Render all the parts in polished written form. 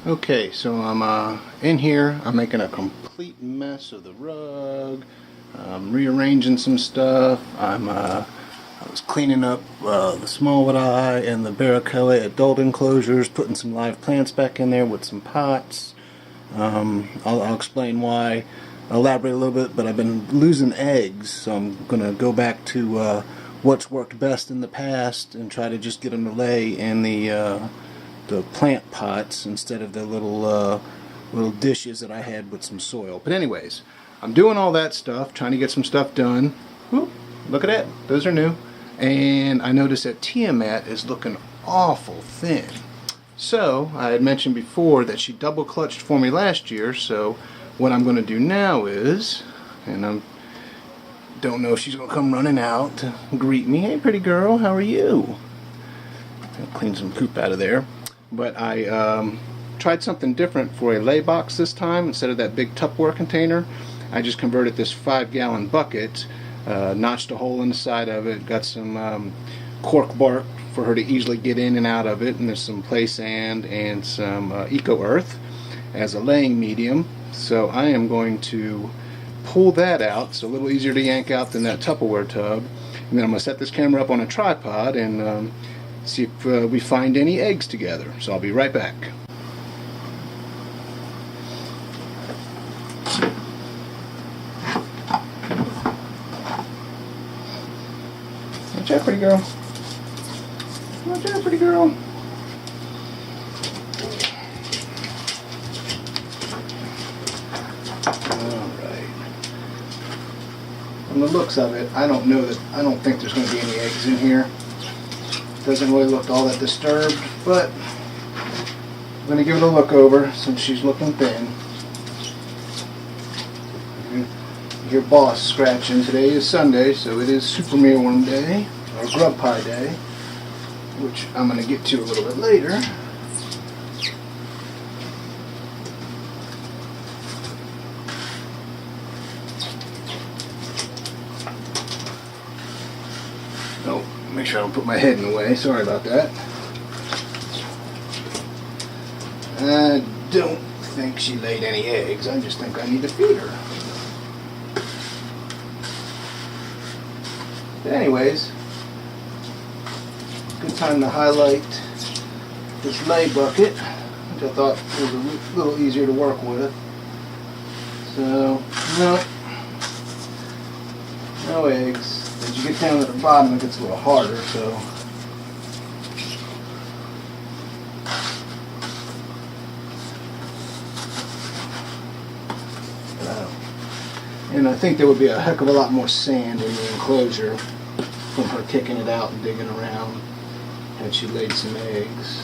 Okay, so I'm in here. I'm making a complete mess of the rug. I'm rearranging some stuff. I was cleaning up the smallwood eye and the barracuda adult enclosures, putting some live plants back in there with some pots. I'll explain why, elaborate a little bit, but I've been losing eggs, so I'm going to go back to what's worked best in the past and try to just get them to lay in the plant pots instead of the little dishes that I had with some soil. But anyways, I'm doing all that stuff, trying to get some stuff done. Whoop, look at that, those are new. And I noticed that Tiamat is looking awful thin. So I had mentioned before that she double clutched for me last year, so what I'm going to do now is, and I don't know if she's going to come running out to greet me. Hey pretty girl, how are you? I'll clean some poop out of there. But I tried something different for a lay box this time. Instead of that big Tupperware container, I just converted this 5-gallon bucket, notched a hole in the side of it, got some cork bark for her to easily get in and out of it, and there's some play sand and some eco earth as a laying medium. So I am going to pull that out. It's a little easier to yank out than that Tupperware tub. And then I'm going to set this camera up on a tripod and see if we find any eggs together. So I'll be right back. Watch out, pretty girl. Watch out, pretty girl. Alright. From the looks of it, I don't think there's going to be any eggs in here. Doesn't really look all that disturbed, but I'm going to give it a look over since she's looking thin. You hear Bossk scratching. Today is Sunday, so it is super mealworm day, or grub pie day, which I'm going to get to a little bit later. Oh, make sure I don't put my head in the way. Sorry about that. I don't think she laid any eggs. I just think I need to feed her. But anyways, good time to highlight this lay bucket, which I thought was a little easier to work with. So, no eggs. As you get down to the bottom, it gets a little harder, so. And I think there would be a heck of a lot more sand in the enclosure from her kicking it out and digging around had she laid some eggs.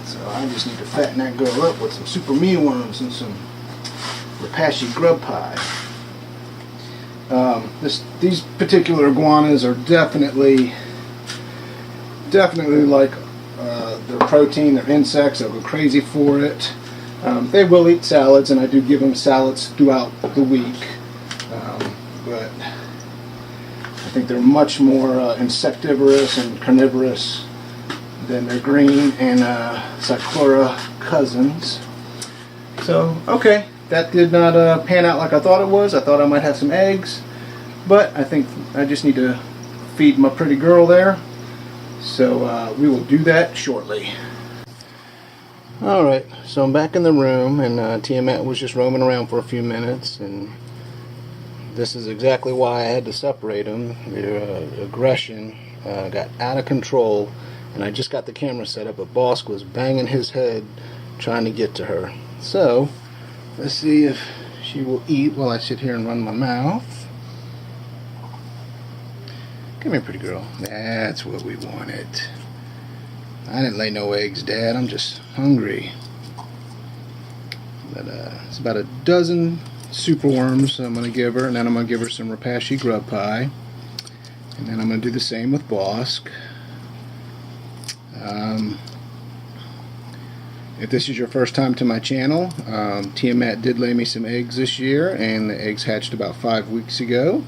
So I just need to fatten that girl up with some super mealworms and some Repashy grub pie. These particular iguanas are definitely like their protein, their insects. They'll go crazy for it. They will eat salads, and I do give them salads throughout the week. But I think they're much more insectivorous and carnivorous than their green and Sakura cousins. So, okay. That did not pan out like I thought it was. I thought I might have some eggs, but I think I just need to feed my pretty girl there. So we will do that shortly. Alright, so I'm back in the room, and Tiamat was just roaming around for a few minutes, and this is exactly why I had to separate them. Their aggression got out of control, and I just got the camera set up, but Bossk was banging his head trying to get to her. So let's see if she will eat while I sit here and run my mouth. Come here, pretty girl. That's what we wanted. I didn't lay no eggs, Dad. I'm just hungry. But it's about a dozen superworms I'm going to give her, and then I'm going to give her some Repashy grub pie. And then I'm going to do the same with Bossk. If this is your first time to my channel, Tiamat did lay me some eggs this year, and the eggs hatched about 5 weeks ago.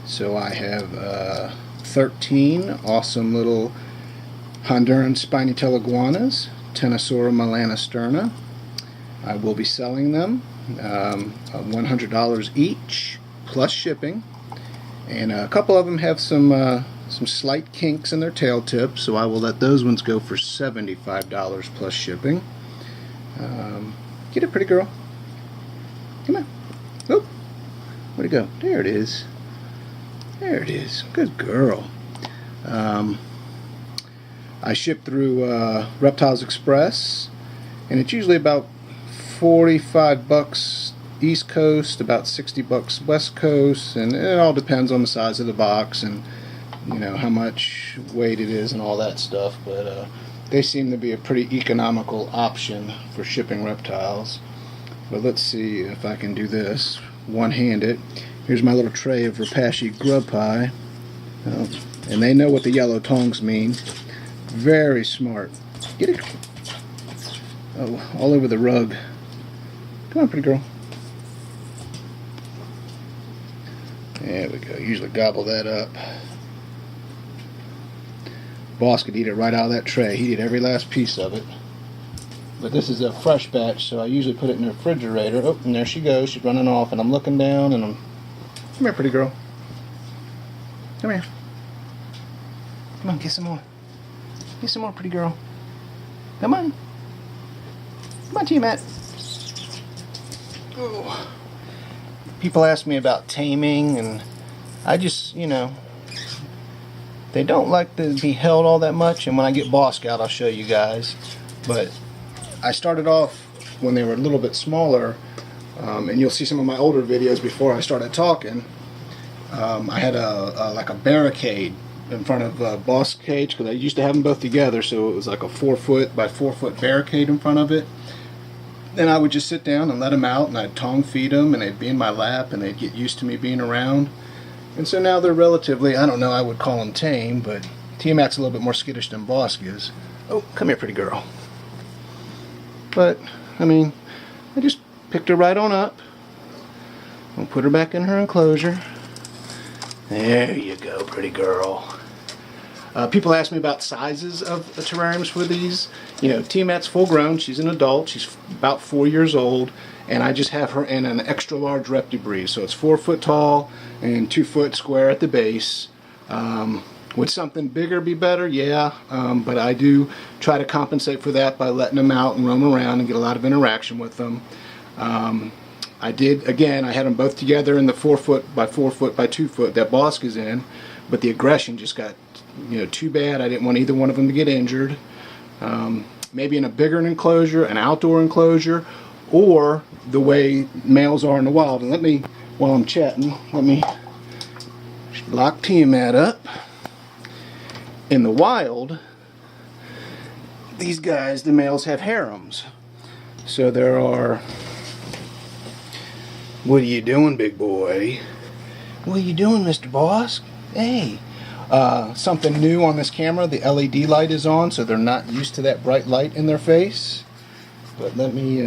So I have 13 awesome little Honduran spiny tail iguanas. Tenosaura melanosterna. I will be selling them $100 each plus shipping, and a couple of them have some slight kinks in their tail tips, so I will let those ones go for $75 plus shipping. Get it, pretty girl. Come on. Oop. Where'd it go? There it is. There it is. Good girl. I ship through Reptiles Express, and it's usually about $45 East Coast, about $60 West Coast, and it all depends on the size of the box and how much weight it is and all that stuff. But they seem to be a pretty economical option for shipping reptiles. But let's see if I can do this one-handed. Here's my little tray of Rapashi grub pie. And they know what the yellow tongs mean. Very smart. Get it. Oh, all over the rug. Come on, pretty girl. There we go. Usually gobble that up. Boss could eat it right out of that tray. He'd eat every last piece of it. But this is a fresh batch, so I usually put it in the refrigerator. Oh, and there she goes. She's running off, and I'm looking down, and I'm... Come here, pretty girl. Come here. Come on, get some more. Get some more, pretty girl. Come on. Come on, Tiamat. Oh. People ask me about taming, and I just, they don't like to be held all that much, and when I get Bossk out, I'll show you guys. But I started off when they were a little bit smaller, and you'll see some of my older videos before I started talking. I had like a barricade in front of Bossk cage, because I used to have them both together, so it was like a 4-foot by 4-foot barricade in front of it. Then I would just sit down and let them out, and I'd tongue feed them, and they'd be in my lap, and they'd get used to me being around. And so now they're relatively, I don't know, I would call them tame, but Tiamat's a little bit more skittish than Bossk is. Oh, come here, pretty girl. But, I mean, I just picked her right on up. I'll put her back in her enclosure. There you go, pretty girl. People ask me about sizes of the terrariums for these. Tiamat's full grown. She's an adult. She's about 4 years old. And I just have her in an extra large reptibreed. So it's 4 foot tall and 2 foot square at the base. Would something bigger be better? Yeah. But I do try to compensate for that by letting them out and roam around and get a lot of interaction with them. I did, again, I had them both together in the 4 foot by 4 foot by 2 foot that Bossk is in. But the aggression just got too bad. I didn't want either one of them to get injured. Maybe in a bigger enclosure, an outdoor enclosure, or the way males are in the wild. And let me, while I'm chatting, let me lock Tiamat up. In the wild, these guys, the males, have harems. So there are... What are you doing, big boy? What are you doing, Mr. Bossk? Hey. Something new on this camera, the LED light is on, so they're not used to that bright light in their face. But let me,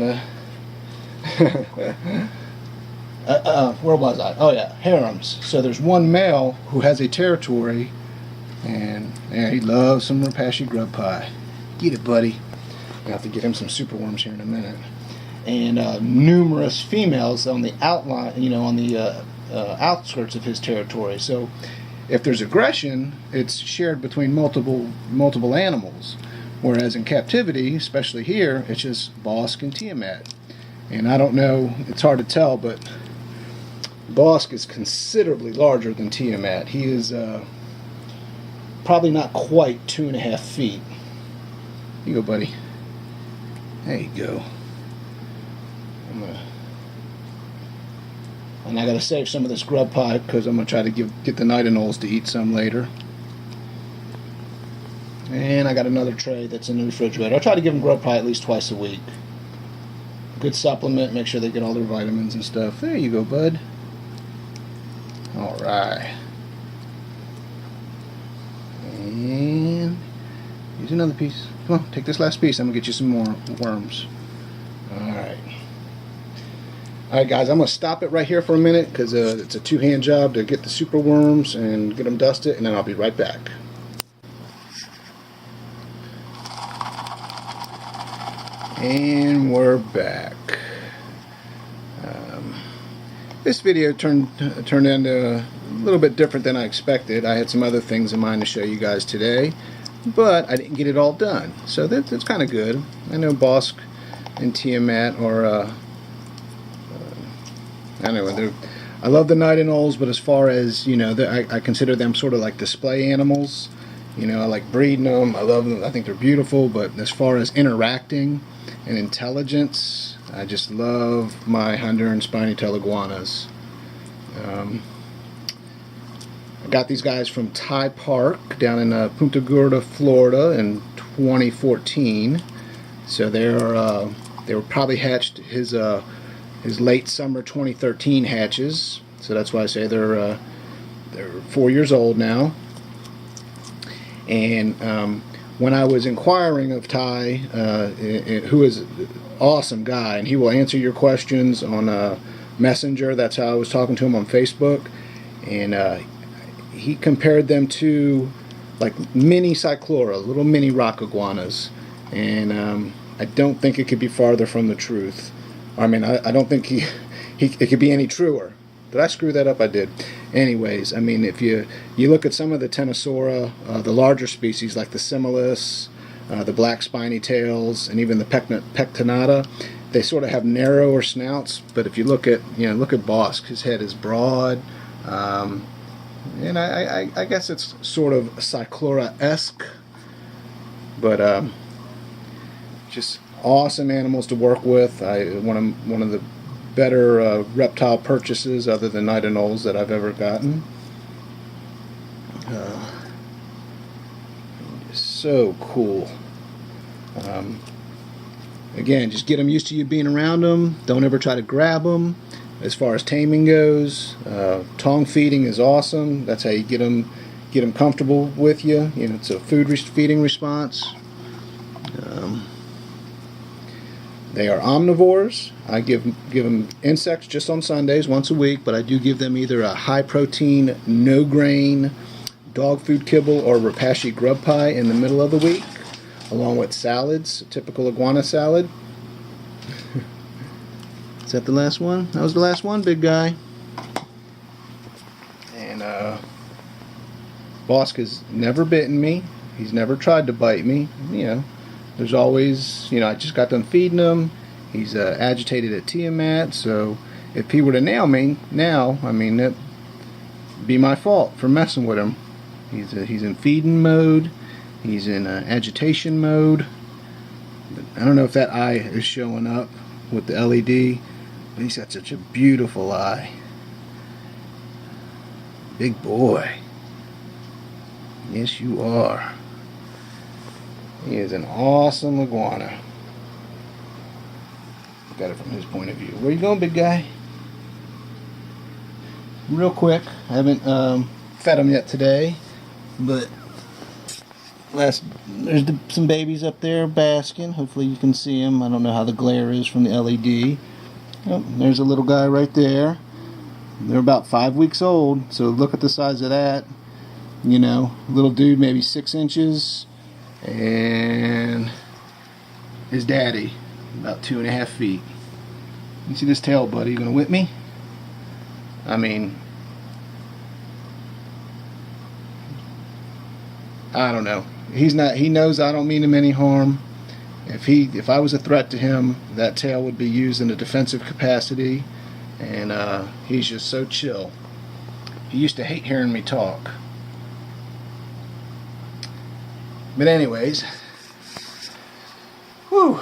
where was I? Oh yeah, harems. So there's one male who has a territory, and yeah, he loves some Rapashi grub pie. Get it, buddy. I'll have to get him some superworms here in a minute. And numerous females on the outline, on the outskirts of his territory. So if there's aggression, it's shared between multiple animals. Whereas in captivity, especially here, it's just Bossk and Tiamat. And I don't know, it's hard to tell, but Bossk is considerably larger than Tiamat. He is probably not quite 2.5 feet. Here you go, buddy. There you go. And I gotta save some of this grub pie because I'm gonna try to get the nightingales to eat some later. And I got another tray that's in the refrigerator. I try to give them grub pie at least twice a week. Good supplement, make sure they get all their vitamins and stuff. There you go, bud. Alright. And here's another piece. Come on, take this last piece. I'm gonna get you some more worms. Alright. Alright guys, I'm going to stop it right here for a minute because it's a two-hand job to get the super worms and get them dusted, and then I'll be right back. And we're back. This video turned into a little bit different than I expected. I had some other things in mind to show you guys today, but I didn't get it all done. So that's kind of good. I know Bossk and Tiamat are, I don't know, I love the night-and-owls, but as far as, you know, I consider them sort of like display animals. You know, I like breeding them. I love them. I think they're beautiful, but as far as interacting and intelligence, I just love my Honduran spiny-tailed iguanas. I got these guys from Ty Park down in Punta Gorda, Florida in 2014. So they were probably hatched his late summer 2013 hatches. So that's why I say they're 4 years old now. And when I was inquiring of Ty, who is an awesome guy, and he will answer your questions on Messenger. That's how I was talking to him on Facebook. And he compared them to like mini cyclura, little mini rock iguanas. And I don't think it could be farther from the truth. I mean, I don't think it could be any truer. Did I screw that up? I did. Anyways, I mean, if you look at some of the Tenosaura, the larger species like the Similis, the black spiny tails, and even the Pectinata, they sort of have narrower snouts. But if you look at Bossk, his head is broad, and I guess it's sort of Cyclura-esque, but just awesome animals to work with. One of the better reptile purchases other than night-and-owls that I've ever gotten. So cool. Again, just get them used to you being around them. Don't ever try to grab them. As far as taming goes, tongue feeding is awesome. That's how you get them comfortable with you. You know, it's a feeding response. They are omnivores. I give them insects just on Sundays, once a week, but I do give them either a high-protein, no-grain dog food kibble or Repashy grub pie in the middle of the week, along with salads, a typical iguana salad. Is that the last one? That was the last one, big guy. And Bossk has never bitten me. He's never tried to bite me. You know, there's always, I just got done feeding him. He's agitated at Tiamat, so if he were to nail me now, I mean, that'd be my fault for messing with him. He's in feeding mode. He's in agitation mode. But I don't know if that eye is showing up with the LED, but he's got such a beautiful eye. Big boy. Yes, you are. He is an awesome iguana. Got it from his point of view. Where you going, big guy? Real quick, I haven't fed him yet today, but there's some babies up there basking. Hopefully you can see them. I don't know how the glare is from the LED. Oh, there's a little guy right there. They're about 5 weeks old, so look at the size of that. You know, little dude, maybe 6 inches, and his daddy about 2.5 feet. You see this tail, buddy? You gonna whip me? I mean, I don't know. He's not. He knows I don't mean him any harm. If I was a threat to him, that tail would be used in a defensive capacity, and he's just so chill. He used to hate hearing me talk. But anyways, whew.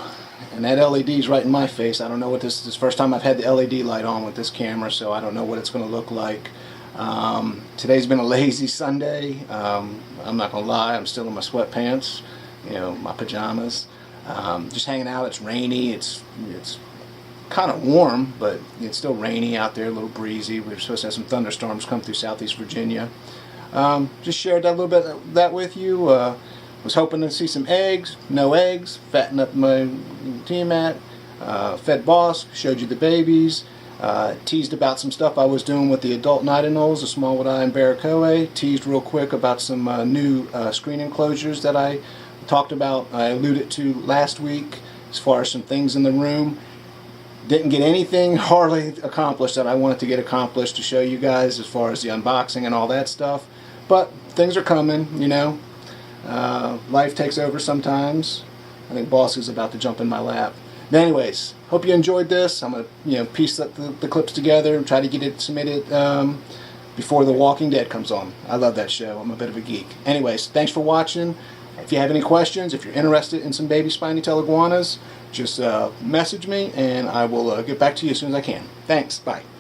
And that LED's right in my face. I don't know what this is. The first time I've had the LED light on with this camera, so I don't know what it's going to look like. Today's been a lazy Sunday. I'm not going to lie. I'm still in my sweatpants, my pajamas. Just hanging out. It's rainy. It's kind of warm, but it's still rainy out there, a little breezy. We're supposed to have some thunderstorms come through southeast Virginia. Just shared that little bit of that with you. Was hoping to see some eggs. No eggs. Fatten up my Tiamat. Fed Bossk. Showed you the babies. Teased about some stuff I was doing with the adult night-and-owls, the small-wood eye and barracoa. Teased real quick about some new screen enclosures that I talked about. I alluded to last week. as far as some things in the room. Didn't get anything hardly accomplished that I wanted to get accomplished to show you guys as far as the unboxing and all that stuff. But things are coming, you know. Life takes over sometimes. I think Bossk is about to jump in my lap. But anyways, hope you enjoyed this. I'm going to piece the clips together and try to get it submitted before The Walking Dead comes on. I love that show. I'm a bit of a geek. Anyways, thanks for watching. If you have any questions, if you're interested in some baby spiny tail iguanas, just message me and I will get back to you as soon as I can. Thanks. Bye.